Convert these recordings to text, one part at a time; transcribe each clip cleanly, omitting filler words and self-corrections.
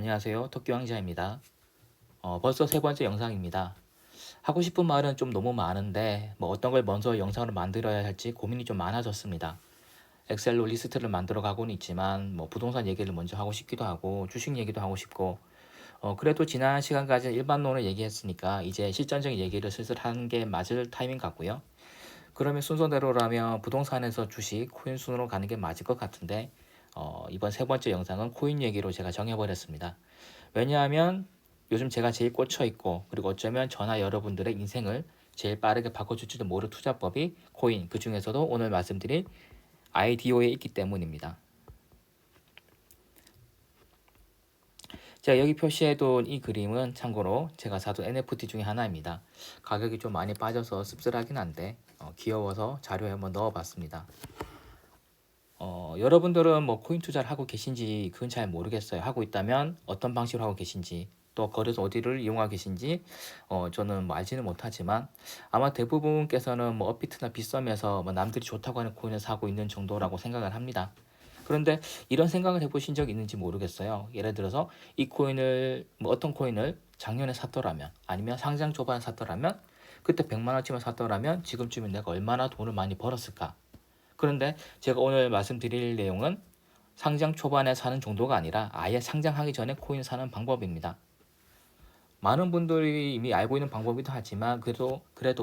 안녕하세요. 토끼왕자입니다. 벌써 세 번째 영상입니다. 하고 싶은 말은 좀 너무 많은데 어떤 걸 먼저 영상으로 만들어야 할지 고민이 좀 많아졌습니다. 엑셀로 리스트를 만들어 가고는 있지만 부동산 얘기를 먼저 하고 싶기도 하고 주식 얘기도 하고 싶고 그래도 지난 시간까지 일반론을 얘기했으니까 이제 실전적인 얘기를 슬슬 하는 게 맞을 타이밍 같고요. 그러면 순서대로라면 부동산에서 주식, 코인 순으로 가는 게 맞을 것 같은데 이번 세 번째 영상은 코인 얘기로 제가 정해버렸습니다. 왜냐하면 요즘 제가 제일 꽂혀 있고 그리고 어쩌면 저나 여러분들의 인생을 제일 빠르게 바꿔줄지도 모를 투자법이 코인, 그 중에서도 오늘 말씀드릴 IDO에 있기 때문입니다. 제가 여기 표시해둔 이 그림은 참고로 제가 사둔 NFT 중에 하나입니다. 가격이 좀 많이 빠져서 씁쓸하긴 한데 귀여워서 자료에 한번 넣어봤습니다. 여러분들은 코인 투자를 하고 계신지 그건 잘 모르겠어요. 하고 있다면 어떤 방식으로 하고 계신지 또 거래소 어디를 이용하고 계신지 저는 알지는 못하지만 아마 대부분께서는 업비트나 빗썸에서 남들이 좋다고 하는 코인을 사고 있는 정도라고 생각을 합니다. 그런데 이런 생각을 해보신 적 있는지 모르겠어요. 예를 들어서 이 코인을 어떤 코인을 작년에 샀더라면 아니면 상장 초반에 샀더라면 그때 100만 원쯤에 샀더라면 지금쯤에 내가 얼마나 돈을 많이 벌었을까? 그런데 제가 오늘 말씀드릴 내용은 상장 초반에 사는 정도가 아니라 아예 상장하기 전에 코인 사는 방법입니다. 많은 분들이 이미 알고 있는 방법이기도 하지만 그래도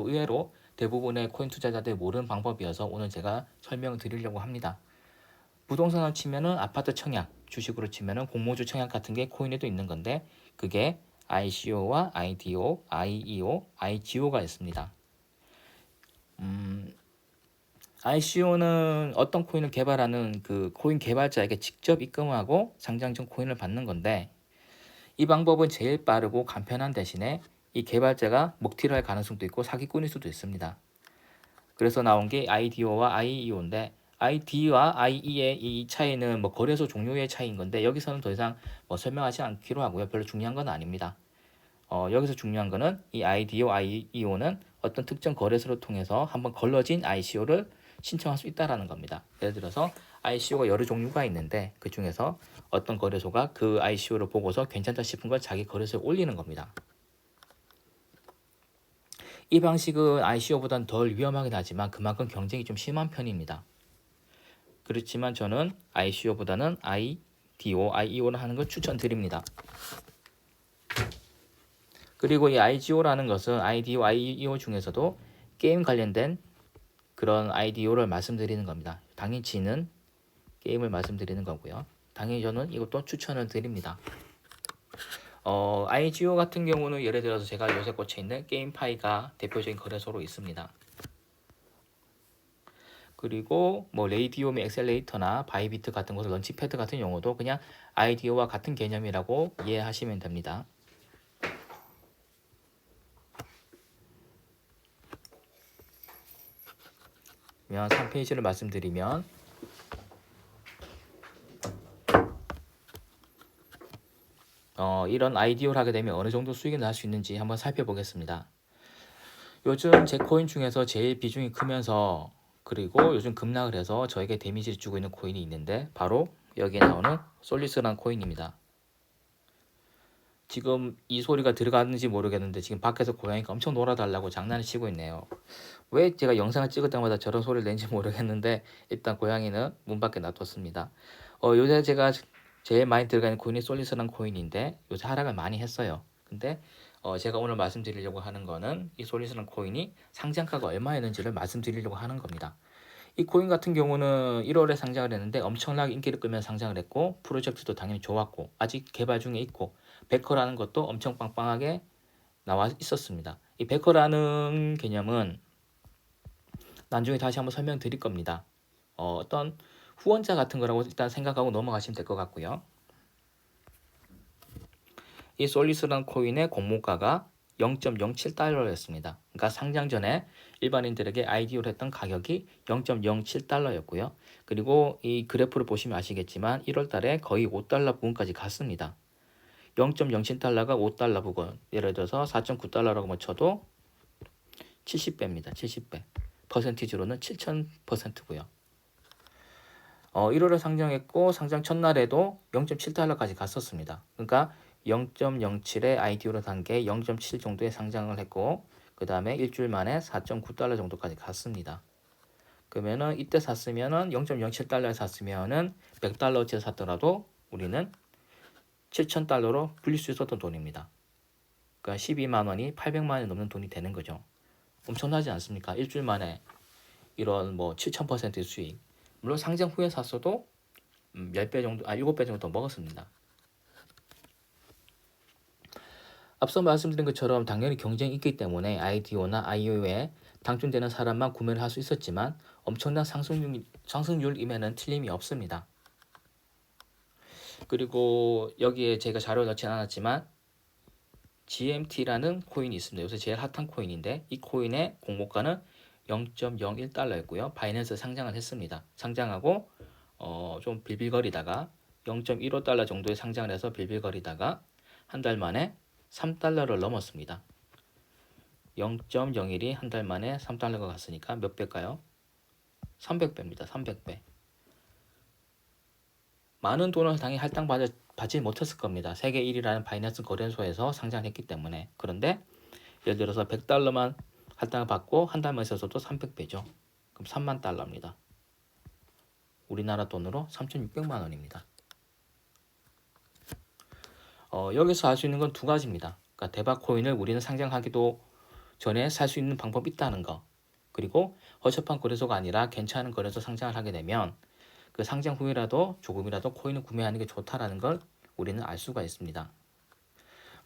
의외로 대부분의 코인 투자자들이 모르는 방법이어서 오늘 제가 설명을 드리려고 합니다. 부동산을 치면은 아파트 청약, 주식으로 치면은 공모주 청약 같은 게 코인에도 있는 건데 그게 ICO와 IDO, IEO, IGO가 있습니다. ICO는 어떤 코인을 개발하는 그 코인 개발자에게 직접 입금하고 상장 전 코인을 받는 건데 이 방법은 제일 빠르고 간편한 대신에 이 개발자가 먹튀를 할 가능성도 있고 사기꾼일 수도 있습니다. 그래서 나온 게 IDO와 IEO인데 ID와 IE의 이 차이는 거래소 종류의 차이인 건데 여기서는 더 이상 설명하지 않기로 하고요. 별로 중요한 건 아닙니다. 여기서 중요한 거는 이 IDO, IEO는 어떤 특정 거래소를 통해서 한번 걸러진 ICO를 신청할 수 있다라는 겁니다. 예를 들어서 ICO가 여러 종류가 있는데 그 중에서 어떤 거래소가 그 ICO를 보고서 괜찮다 싶은 걸 자기 거래소에 올리는 겁니다. 이 방식은 ICO보다는 덜 위험하긴 하지만 그만큼 경쟁이 좀 심한 편입니다. 그렇지만 저는 ICO보다는 IDO, IEO를 하는 걸 추천드립니다. 그리고 이 IGO라는 것은 IDO, IEO 중에서도 게임 관련된 그런 IDO를 말씀드리는 겁니다. 당연히 지는 게임을 말씀드리는 거고요. 당연히 저는 이것도 추천을 드립니다. IGO 같은 경우는 예를 들어서 제가 요새 꽂혀 있는 게임파이가 대표적인 거래소로 있습니다. 그리고 레이디오미 엑셀레이터나 바이비트 같은 것을 런치패드 같은 용어도 그냥 IDO와 같은 개념이라고 이해하시면 됩니다. 그러면 3페이지를 말씀드리면 이런 IDO를 하게 되면 어느 정도 수익이 날 수 있는지 한번 살펴보겠습니다. 요즘 제 코인 중에서 제일 비중이 크면서 그리고 요즘 급락을 해서 저에게 데미지를 주고 있는 코인이 있는데 바로 여기에 나오는 솔리스라는 코인입니다. 지금 이 소리가 들어가는지 모르겠는데 지금 밖에서 고양이가 엄청 놀아달라고 장난을 치고 있네요. 왜 제가 영상을 찍을 때마다 저런 소리를 내는지 모르겠는데 일단 고양이는 문 밖에 놔뒀습니다. 요새 제가 제일 많이 들어가는 코인이 솔리스라는 코인인데 요새 하락을 많이 했어요. 근데 제가 오늘 말씀드리려고 하는 거는 이 솔리스라는 코인이 상장가가 얼마였는지를 말씀드리려고 하는 겁니다. 이 코인 같은 경우는 1월에 상장을 했는데 엄청나게 인기를 끌면서 상장을 했고 프로젝트도 당연히 좋았고 아직 개발 중에 있고 베커라는 것도 엄청 빵빵하게 나와 있었습니다. 이 베커라는 개념은 나중에 다시 한번 설명드릴 겁니다. 어떤 후원자 같은 거라고 일단 생각하고 넘어가시면 될 것 같고요. 이 솔리스라는 코인의 공모가가 0.07달러였습니다. 그러니까 상장 전에 일반인들에게 IDO를 했던 가격이 0.07달러였고요. 그리고 이 그래프를 보시면 아시겠지만 1월 달에 거의 5달러 부근까지 갔습니다. 0.07달러가 5달러 부근, 예를 들어서 4.9달러라고 쳐도 70배입니다. 70배. 퍼센티지로는 7000%고요. 1월에 상장했고 상장 첫날에도 0.7달러까지 갔었습니다. 그러니까 0.07에 IDO로 단계 0.7 정도에 상장을 했고 그 다음에 일주일 만에 4.9달러 정도까지 갔습니다. 그러면은 이때 샀으면은 0.07달러에 샀으면은 100달러어치 샀더라도 우리는 7,000달러로 불릴 수 있었던 돈입니다. 그러니까 12만 원이 800만 원이 넘는 돈이 되는 거죠. 엄청나지 않습니까? 일주일 만에 이런 뭐 7,000%의 수익. 물론 상장 후에 샀어도 10배 정도, 7배 정도 더 먹었습니다. 앞서 말씀드린 것처럼 당연히 경쟁이 있기 때문에 IDO나 IO에 당첨되는 사람만 구매를 할 수 있었지만 엄청난 상승률임에는 틀림이 없습니다. 그리고 여기에 제가 자료를 넣진 않았지만 GMT라는 코인이 있습니다. 요새 제일 핫한 코인인데 이 코인의 공모가는 0.01달러였고요. 바이낸스 상장을 했습니다. 상장하고 좀 빌빌거리다가 0.15달러 정도에 상장을 해서 빌빌거리다가 한 달 만에 3달러를 넘었습니다. 0.01이 한 달 만에 3달러가 갔으니까 몇 배일까요? 300배입니다. 300배. 많은 돈을 당연히 할당받지 못했을 겁니다. 세계 1위라는 바이낸스 거래소에서 상장했기 때문에. 그런데 예를 들어서 100달러만 할당을 받고 한 달만 있어서도 300배죠. 그럼 3만 달러입니다. 우리나라 돈으로 3,600만 원입니다. 여기서 알 수 있는 건 두 가지입니다. 그러니까 대박 코인을 우리는 상장하기도 전에 살 수 있는 방법이 있다는 거. 그리고 허접한 거래소가 아니라 괜찮은 거래소 상장을 하게 되면 그 상장 후에라도 조금이라도 코인을 구매하는 게 좋다라는 걸 우리는 알 수가 있습니다.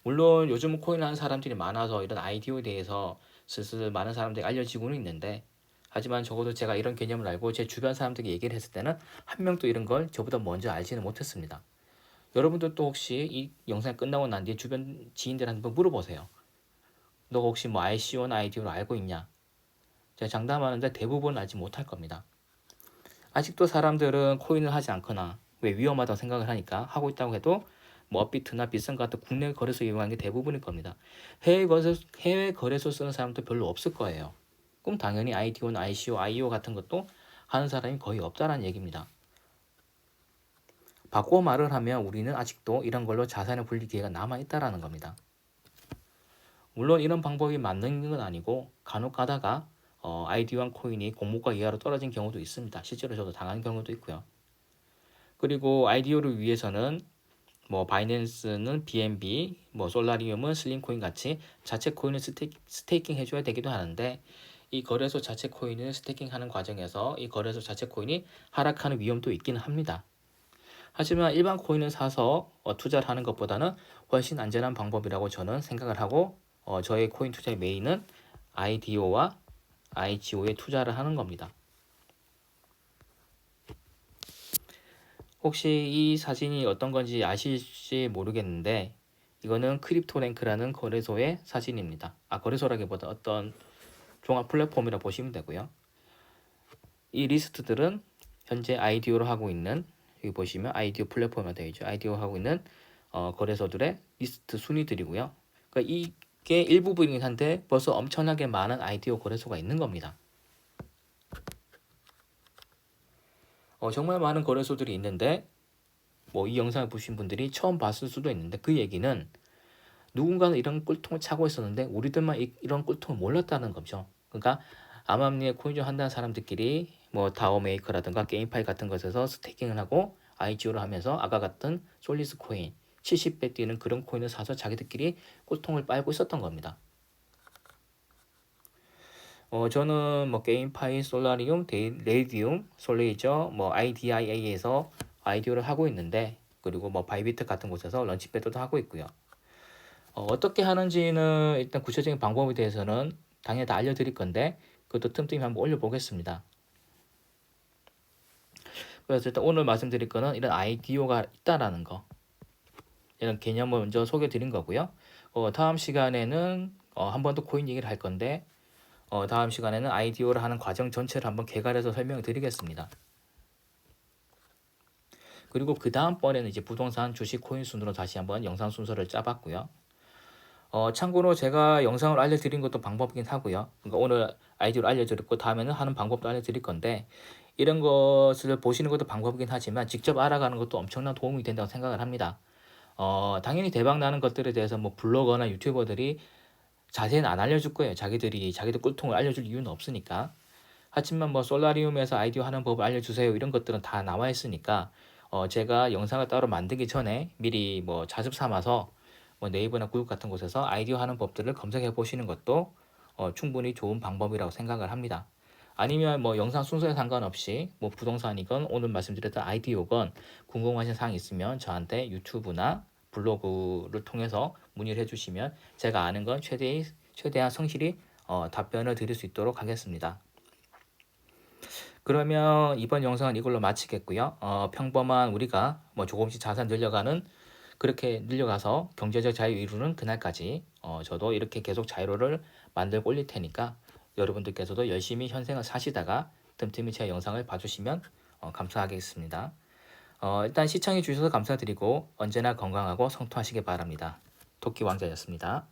물론 요즘 코인 하는 사람들이 많아서 이런 IDO에 대해서 슬슬 많은 사람들이 알려지고는 있는데 하지만 적어도 제가 이런 개념을 알고 제 주변 사람들에게 얘기를 했을 때는 한 명도 이런 걸 저보다 먼저 알지는 못했습니다. 여러분들도 혹시 이 영상이 끝나고 난 뒤에 주변 지인들한테 한번 물어보세요. 너 혹시 뭐 ICO나 IDO를 알고 있냐? 제가 장담하는데 대부분 알지 못할 겁니다. 아직도 사람들은 코인을 하지 않거나 왜 위험하다고 생각을 하니까 하고 있다고 해도 뭐 업비트나 비싼 같은 국내 거래소 이용하는 게 대부분일 겁니다. 해외 거래소 쓰는 사람도 별로 없을 거예요. 그럼 당연히 IDO나 ICO, IO 같은 것도 하는 사람이 거의 없다라는 얘기입니다. 바꿔 말을 하면 우리는 아직도 이런 걸로 자산을 불릴 기회가 남아있다라는 겁니다. 물론 이런 방법이 맞는 건 아니고 간혹 가다가 IDO한 코인이 공모가 이하로 떨어진 경우도 있습니다. 실제로 저도 당한 경우도 있고요. 그리고 IDO를 위해서는 뭐 바이낸스는 BNB, 뭐 솔라리움은 슬림코인 같이 자체 코인을 스테이킹 해줘야 되기도 하는데 이 거래소 자체 코인을 스테이킹하는 과정에서 이 거래소 자체 코인이 하락하는 위험도 있기는 합니다. 하지만 일반 코인을 사서 투자를 하는 것보다는 훨씬 안전한 방법이라고 저는 생각을 하고 저의 코인 투자의 메인은 IDO와 IGO에 투자를 하는 겁니다. 혹시 이 사진이 어떤 건지 아실지 모르겠는데 이거는 크립토랭크라는 거래소의 사진입니다. 거래소라기보다 어떤 종합 플랫폼이라 보시면 되고요. 이 리스트들은 현재 IDO로 하고 있는 여기 보시면 IDO 플랫폼이 되어 있죠. IDO 하고 있는 거래소들의 리스트 순위들이고요. 그러니까 이게 일부분이긴 한데 벌써 엄청나게 많은 IDO 거래소가 있는 겁니다. 정말 많은 거래소들이 있는데 뭐 이 영상을 보신 분들이 처음 봤을 수도 있는데 그 얘기는 누군가는 이런 꿀통을 차고 있었는데 우리들만 이런 꿀통을 몰랐다는 거죠. 그러니까 암암리에 코인을 한다는 사람들끼리 뭐 다오메이커라든가 게임파이 같은 것에서 스테이킹을 하고 IGO를 하면서 아까 같은 솔리스 코인 70배 뛰는 그런 코인을 사서 자기들끼리 꿀통을 빨고 있었던 겁니다. 저는 뭐 게임파이, 솔라리움, 레이디움, 솔레이저, 뭐 IDIA에서 IDO를 하고 있는데 그리고 뭐 바이비트 같은 곳에서 런치패드도 하고 있고요. 어떻게 하는지는 일단 구체적인 방법에 대해서는 당연히 다 알려드릴 건데 그것도 틈틈이 한번 올려보겠습니다. 그래서 일단 오늘 말씀드릴 거는 이런 IDO가 있다라는 거 이런 개념을 먼저 소개해 드린 거고요. 다음 시간에는 한 번 더 코인 얘기를 할 건데 다음 시간에는 IDO를 하는 과정 전체를 한번 개괄해서 설명을 드리겠습니다. 그리고 그 다음번에는 이제 부동산, 주식, 코인 순으로 다시 한번 영상 순서를 짜봤고요. 참고로 제가 영상을 알려드린 것도 방법이긴 하고요. 그러니까 오늘 아이디어를 알려드렸고 다음에는 하는 방법도 알려드릴 건데 이런 것을 보시는 것도 방법이긴 하지만 직접 알아가는 것도 엄청난 도움이 된다고 생각을 합니다. 당연히 대박 나는 것들에 대해서 뭐 블로거나 유튜버들이 자세히는 안 알려줄 거예요. 자기들 꿀통을 알려줄 이유는 없으니까. 하지만 뭐 솔라리움에서 아이디어 하는 법을 알려주세요. 이런 것들은 다 나와 있으니까 제가 영상을 따로 만들기 전에 미리 뭐 자습 삼아서 뭐 네이버나 구글 같은 곳에서 아이디어 하는 법들을 검색해 보시는 것도 충분히 좋은 방법이라고 생각을 합니다. 아니면 뭐 영상 순서에 상관없이 뭐 부동산이건 오늘 말씀드렸던 아이디어건 궁금하신 사항이 있으면 저한테 유튜브나 블로그를 통해서 문의를 해주시면 제가 아는 건 최대한 성실히 답변을 드릴 수 있도록 하겠습니다. 그러면 이번 영상은 이걸로 마치겠고요. 평범한 우리가 뭐 조금씩 자산 늘려가는 그렇게 늘려가서 경제적 자유 이루는 그날까지 저도 이렇게 계속 자유로를 만들고 올릴 테니까 여러분들께서도 열심히 현생을 사시다가 틈틈이 제 영상을 봐주시면 감사하겠습니다. 일단 시청해 주셔서 감사드리고 언제나 건강하고 성투하시기 바랍니다. 토끼 왕자였습니다.